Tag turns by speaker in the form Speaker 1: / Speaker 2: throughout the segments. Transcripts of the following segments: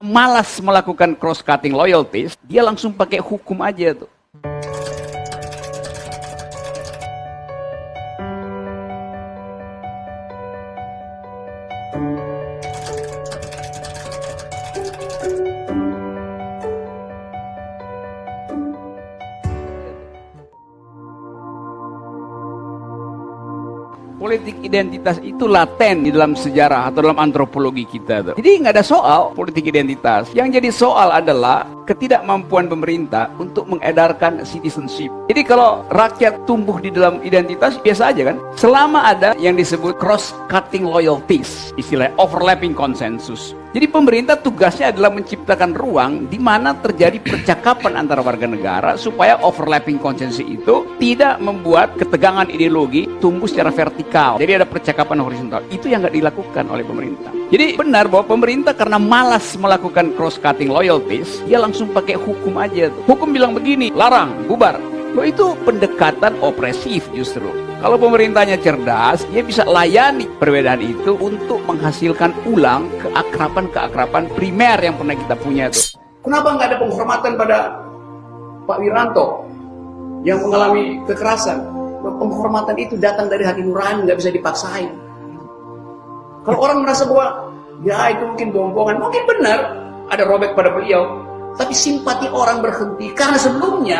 Speaker 1: malas melakukan cross cutting loyalties, dia langsung pakai hukum aja tuh. Politik identitas itu laten di dalam sejarah atau dalam antropologi kita tuh. Jadi nggak ada soal politik identitas. Yang jadi soal adalah ketidakmampuan pemerintah untuk mengedarkan citizenship. Jadi kalau rakyat tumbuh di dalam identitas biasa aja kan. Selama ada yang disebut cross-cutting loyalties, istilah overlapping consensus. Jadi pemerintah tugasnya adalah menciptakan ruang di mana terjadi percakapan antara warga negara supaya overlapping consensus itu tidak membuat ketegangan ideologi tumbuh secara vertikal. Jadi ada percakapan horizontal. Itu yang nggak dilakukan oleh pemerintah. Jadi benar bahwa pemerintah karena malas melakukan cross-cutting loyalties, dia langsung pakai hukum aja tuh. Hukum bilang begini, larang, bubar. Loh, itu pendekatan opresif justru. Kalau pemerintahnya cerdas, dia bisa layani perbedaan itu untuk menghasilkan ulang keakraban primer yang pernah kita punya itu. Kenapa nggak ada penghormatan pada Pak Wiranto yang mengalami kekerasan? Penghormatan itu datang dari hati nurani, nggak bisa dipaksain. Kalau orang merasa bahwa ya itu mungkin bohong-bohongan, mungkin benar ada robek pada beliau, tapi simpati orang berhenti karena sebelumnya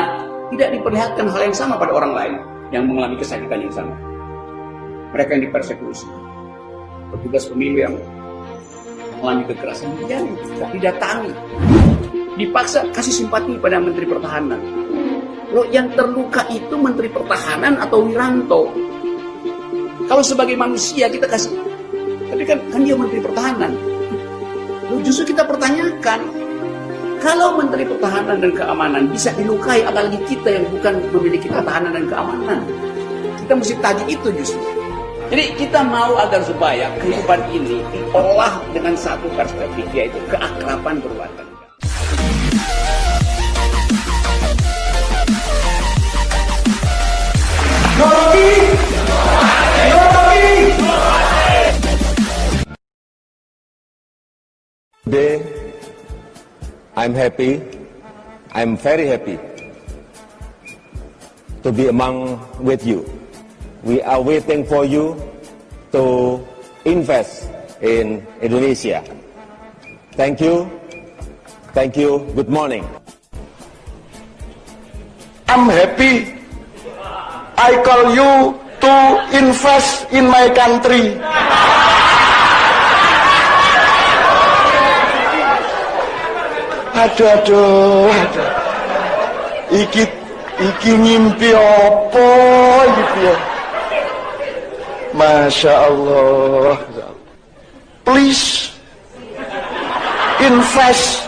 Speaker 1: tidak diperlihatkan hal yang sama pada orang lain yang mengalami kesakitan yang sama. Mereka yang dipersekusi, petugas pemilu yang mengalami kekerasan, yang didatangi, dipaksa kasih simpati pada Menteri Pertahanan. Loh, yang terluka itu Menteri Pertahanan atau Wiranto? Kalau sebagai manusia kita kasih, tapi kan dia Menteri Pertahanan. Loh, justru kita pertanyakan, kalau Menteri Pertahanan dan Keamanan bisa dilukai, apalagi kita yang bukan memiliki pertahanan dan keamanan, kita mesti tagih itu justru. Jadi kita mau agar supaya kehidupan ini diolah dengan satu perspektif, yaitu keakraban berwarga negara.
Speaker 2: Today, I'm happy, I'm very happy to be among with you. We are waiting for you to invest in Indonesia. Thank you, good morning.
Speaker 3: I'm happy, I call you to invest in my country. Aduh. Iki ngimpi apa gitu ya. Masya Allah. Please invest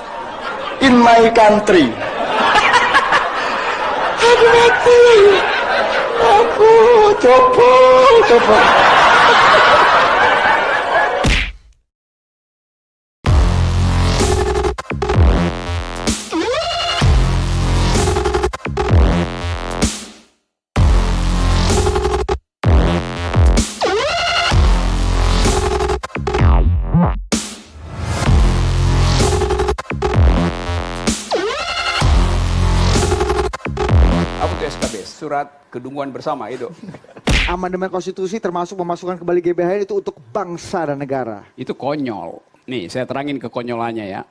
Speaker 3: in my country. Aduh mati. Aku coba.
Speaker 1: Surat kedunguan bersama itu.
Speaker 4: Amandemen konstitusi termasuk memasukkan kembali GBHN itu untuk bangsa dan negara.
Speaker 1: Itu konyol. Nih, saya terangin kekonyolannya ya.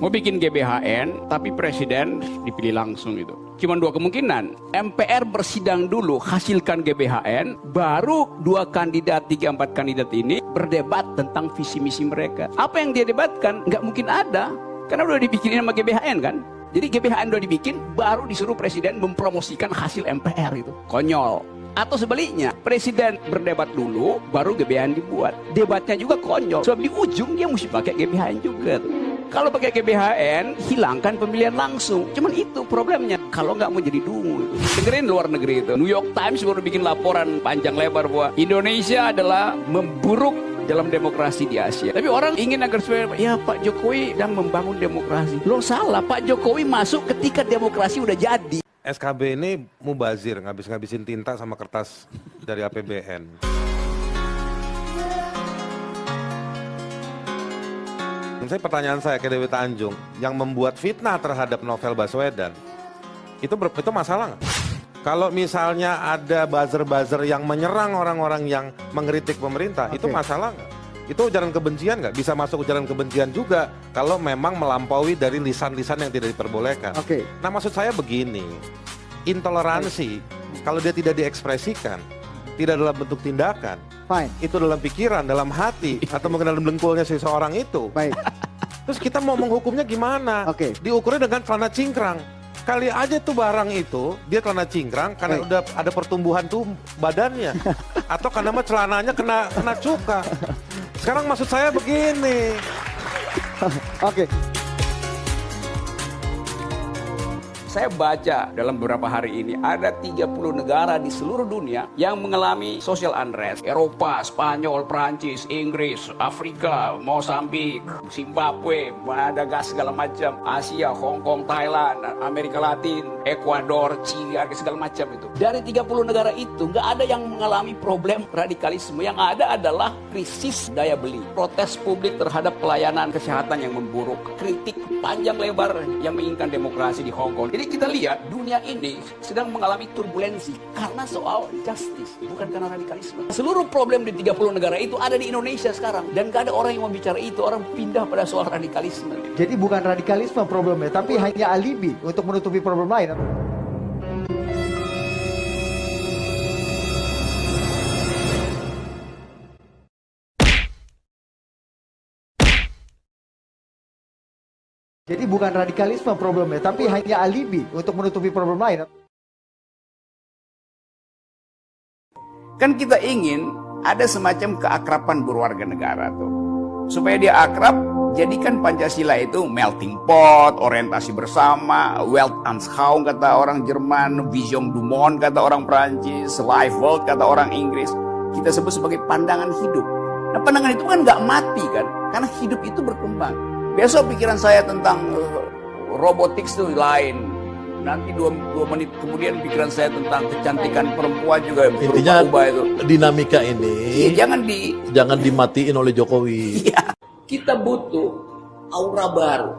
Speaker 1: Mau bikin GBHN, tapi presiden dipilih langsung itu. Cuma dua kemungkinan. MPR bersidang dulu, hasilkan GBHN, baru 2 kandidat, 3-4 kandidat ini berdebat tentang visi misi mereka. Apa yang dia debatkan? Nggak mungkin ada. Karena udah dibikinin sama GBHN kan. Jadi GBHN udah dibikin, baru disuruh presiden mempromosikan hasil MPR itu. Konyol. Atau sebaliknya, presiden berdebat dulu, baru GBHN dibuat. Debatnya juga konyol. Sebab di ujung dia mesti pakai GBHN juga tuh. Kalau pakai GBHN, hilangkan pemilihan langsung. Cuman itu problemnya. Kalau nggak mau jadi dungu itu. Dengerin luar negeri itu. New York Times baru bikin laporan panjang lebar bahwa Indonesia adalah memburuk dalam demokrasi di Asia. Tapi orang ingin agar supaya ya Pak Jokowi sedang membangun demokrasi. Lo salah, Pak Jokowi masuk ketika demokrasi udah jadi.
Speaker 5: SKB ini mubazir, ngabisin tinta sama kertas dari APBN. pertanyaan saya ke Dewi Tanjung, yang membuat fitnah terhadap Novel Baswedan, itu masalah nggak? Kalau misalnya ada buzzer-buzzer yang menyerang orang-orang yang mengkritik pemerintah, itu masalah nggak? Itu ujaran kebencian nggak? Bisa masuk ujaran kebencian juga kalau memang melampaui dari lisan-lisan yang tidak diperbolehkan. Nah, maksud saya begini, intoleransi kalau dia tidak diekspresikan, tidak dalam bentuk tindakan, itu dalam pikiran, dalam hati, atau mungkin dalam dengkulnya seseorang itu. Terus kita mau menghukumnya gimana? Diukurnya dengan celana cingkrang. Kali aja tuh barang itu, dia celana cingkrang karena udah ada pertumbuhan tuh badannya. Atau karena celananya kena cuka. Sekarang maksud saya begini.
Speaker 1: Saya baca dalam beberapa hari ini ada 30 negara di seluruh dunia yang mengalami social unrest. Eropa, Spanyol, Prancis, Inggris, Afrika, Mozambik, Zimbabwe, Madagaskar segala macam, Asia, Hong Kong, Thailand, Amerika Latin, Ekuador, Chili, segala macam itu. Dari 30 negara itu nggak ada yang mengalami problem radikalisme. Yang ada adalah krisis daya beli, protes publik terhadap pelayanan kesehatan yang memburuk, kritik panjang lebar yang menginginkan demokrasi di Hong Kong. Jadi kita lihat dunia ini sedang mengalami turbulensi karena soal justice, bukan karena radikalisme. Seluruh problem di 30 negara itu ada di Indonesia sekarang. Dan gak ada orang yang mau bicara itu, orang pindah pada soal radikalisme.
Speaker 4: Jadi bukan radikalisme problemnya, tapi hanya alibi untuk menutupi problem lain. Jadi bukan radikalisme problemnya, tapi hanya alibi untuk menutupi problem lain.
Speaker 1: Kan kita ingin ada semacam keakraban berwarga negara tuh. Supaya dia akrab, jadikan Pancasila itu melting pot, orientasi bersama, Weltanschauung kata orang Jerman, Vision du Monde kata orang Prancis, Life World kata orang Inggris. Kita sebut sebagai pandangan hidup. Nah, pandangan itu kan nggak mati kan, karena hidup itu berkembang. Besok pikiran saya tentang robotics itu lain. Nanti 2 menit kemudian pikiran saya tentang kecantikan perempuan juga berubah itu.
Speaker 6: Dinamika ini jangan dimatiin oleh Jokowi.
Speaker 1: Iya. Kita butuh aura baru.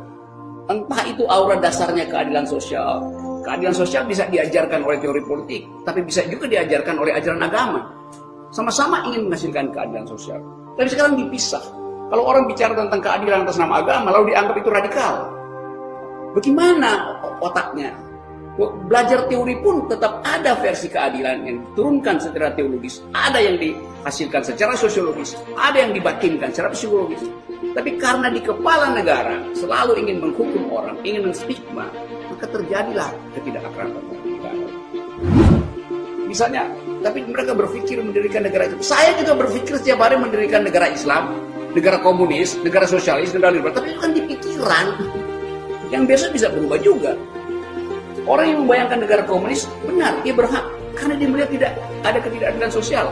Speaker 1: Entah itu aura dasarnya keadilan sosial. Keadilan sosial bisa diajarkan oleh teori politik, tapi bisa juga diajarkan oleh ajaran agama. Sama-sama ingin menghasilkan keadilan sosial. Tapi sekarang dipisah. Kalau orang bicara tentang keadilan atas nama agama, lalu dianggap itu radikal. Bagaimana otaknya? Belajar teori pun tetap ada versi keadilan yang diturunkan secara teologis. Ada yang dihasilkan secara sosiologis. Ada yang dibatinkan secara psikologis. Tapi karena di kepala negara selalu ingin menghukum orang, ingin menstigma, maka terjadilah ketidakakraban negara. Misalnya, tapi mereka berpikir mendirikan negara itu. Saya juga berpikir setiap hari mendirikan negara Islam, negara komunis, negara sosialis, negara liberal. Tapi itu kan di pikiran. Yang biasa bisa berubah juga. Orang yang membayangkan negara komunis, benar, dia berhak. Karena dia melihat tidak ada ketidakadilan sosial.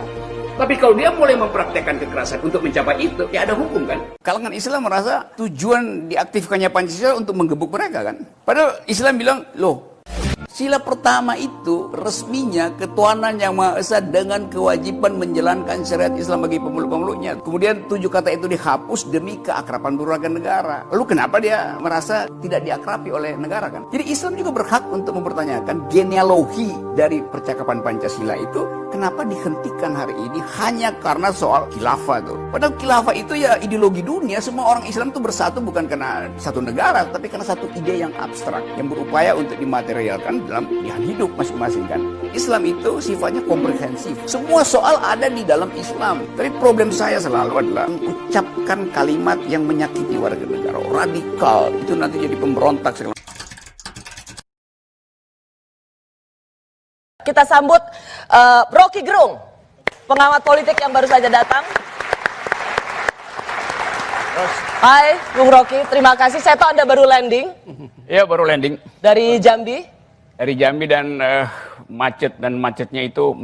Speaker 1: Tapi kalau dia mulai mempraktekkan kekerasan untuk mencapai itu, ya ada hukum kan. Kalangan Islam merasa tujuan diaktifkannya Pancasila untuk menggebuk mereka kan. Padahal Islam bilang, loh, sila pertama itu resminya ketuhanan yang Maha Esa dengan kewajiban menjalankan syariat Islam bagi pemeluk-pemeluknya. Kemudian 7 kata itu dihapus demi keakraban berwarga negara. Lalu kenapa dia merasa tidak diakrabi oleh negara kan? Jadi Islam juga berhak untuk mempertanyakan genealogi dari percakapan Pancasila itu. Kenapa dihentikan hari ini hanya karena soal khilafah tuh. Padahal khilafah itu ya ideologi dunia. Semua orang Islam itu bersatu bukan karena satu negara, tapi karena satu ide yang abstrak yang berupaya untuk dimaterialkan dalam pilihan hidup masing-masing kan. Islam itu sifatnya komprehensif. Semua soal ada di dalam Islam. Tapi problem saya selalu adalah mengucapkan kalimat yang menyakiti warga negara. Radikal itu nanti jadi pemberontak segala.
Speaker 7: Kita sambut Rocky Gerung, pengamat politik yang baru saja datang. Hai, Bung Rocky, terima kasih. Saya tahu Anda baru landing.
Speaker 1: Iya, baru landing.
Speaker 7: Dari Jambi?
Speaker 1: Dari Jambi dan macetnya itu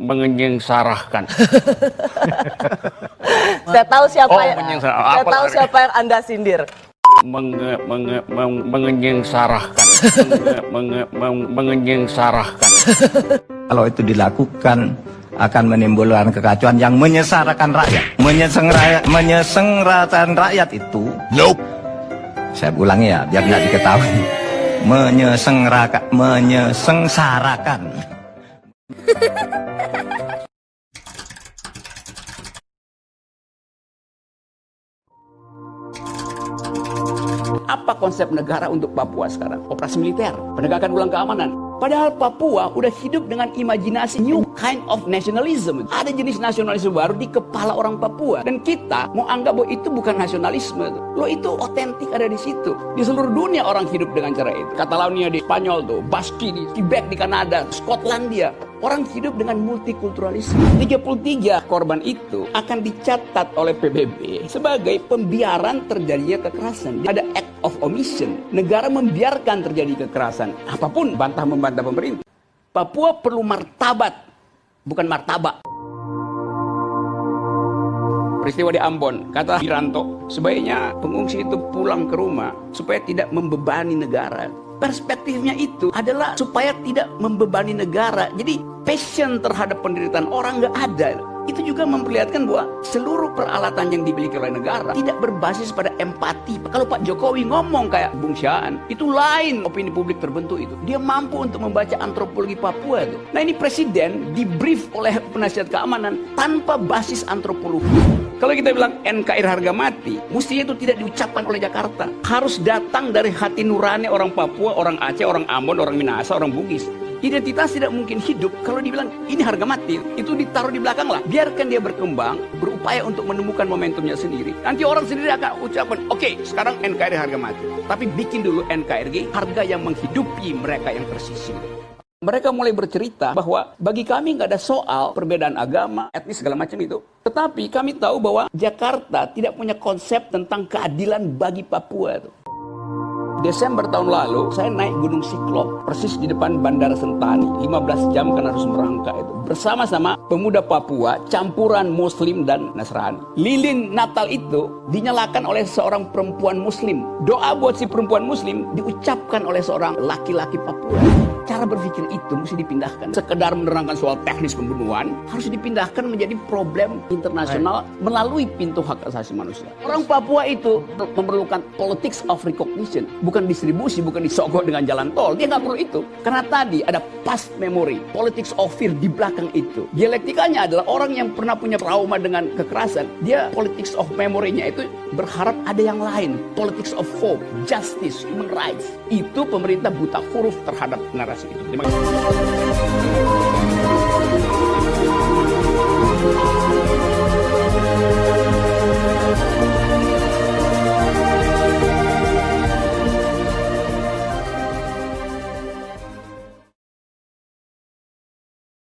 Speaker 1: menyengsarakan.
Speaker 7: Saya tahu siapa siapa yang Anda sindir.
Speaker 1: Menyengsarakan.
Speaker 8: Kalau itu dilakukan akan menimbulkan kekacauan yang menyesarakan rakyat. Menyengsarakan rakyat itu. Nope. Saya ulangi ya, biar nggak diketahui. Menyengsarakan.
Speaker 1: Apa konsep negara untuk Papua sekarang? Operasi militer, penegakan ulang keamanan. Padahal Papua udah hidup dengan imajinasi new kind of nationalism. Ada jenis nasionalisme baru di kepala orang Papua. Dan kita mau anggap bahwa itu bukan nasionalisme. Loh, itu otentik ada di situ. Di seluruh dunia orang hidup dengan cara itu. Catalonia di Spanyol tuh, Baski di Quebec di Kanada, Skotlandia. Orang hidup dengan multikulturalisme. 33 korban itu akan dicatat oleh PBB sebagai pembiaran terjadinya kekerasan. Ada act of omission. Negara membiarkan terjadi kekerasan. Apapun bantah-membantah pemerintah. Papua perlu martabat, bukan martabak. Peristiwa di Ambon, kata Wiranto, sebaiknya pengungsi itu pulang ke rumah supaya tidak membebani negara. Perspektifnya itu adalah supaya tidak membebani negara. Jadi passion terhadap penderitaan orang nggak ada. Itu juga memperlihatkan bahwa seluruh peralatan yang dimiliki oleh negara tidak berbasis pada empati. Kalau Pak Jokowi ngomong kayak Bung Syaan, itu lain opini publik terbentuk itu. Dia mampu untuk membaca antropologi Papua itu. Nah, ini presiden di-brief oleh penasihat keamanan tanpa basis antropologi. Kalau kita bilang NKRI harga mati, mestinya itu tidak diucapkan oleh Jakarta. Harus datang dari hati nurani orang Papua, orang Aceh, orang Ambon, orang Minahasa, orang Bugis. Identitas tidak mungkin hidup kalau dibilang ini harga mati. Itu ditaruh di belakang lah. Biarkan dia berkembang, berupaya untuk menemukan momentumnya sendiri. Nanti orang sendiri akan ucapkan, oke, sekarang NKRI harga mati. Tapi bikin dulu NKRI harga yang menghidupi mereka yang tersisih. Mereka mulai bercerita bahwa bagi kami nggak ada soal perbedaan agama, etnis, segala macam itu. Tetapi kami tahu bahwa Jakarta tidak punya konsep tentang keadilan bagi Papua itu. Desember tahun lalu, saya naik Gunung Siklop, persis di depan Bandara Sentani. 15 jam kan harus merangkak itu. Bersama-sama pemuda Papua, campuran Muslim dan Nasrani. Lilin Natal itu dinyalakan oleh seorang perempuan Muslim. Doa buat si perempuan Muslim diucapkan oleh seorang laki-laki Papua. Cara berpikir itu mesti dipindahkan. Sekedar menerangkan soal teknis pembunuhan, harus dipindahkan menjadi problem internasional melalui pintu hak asasi manusia. Orang Papua itu memerlukan politics of recognition. Bukan distribusi, bukan disogok dengan jalan tol. Dia nggak perlu itu. Karena tadi ada past memory, politics of fear di belakang itu. Dialektikanya adalah orang yang pernah punya trauma dengan kekerasan. Dia politics of memory-nya itu berharap ada yang lain. Politics of hope, justice, human rights. Itu pemerintah buta huruf terhadap narasi itu. Terima kasih.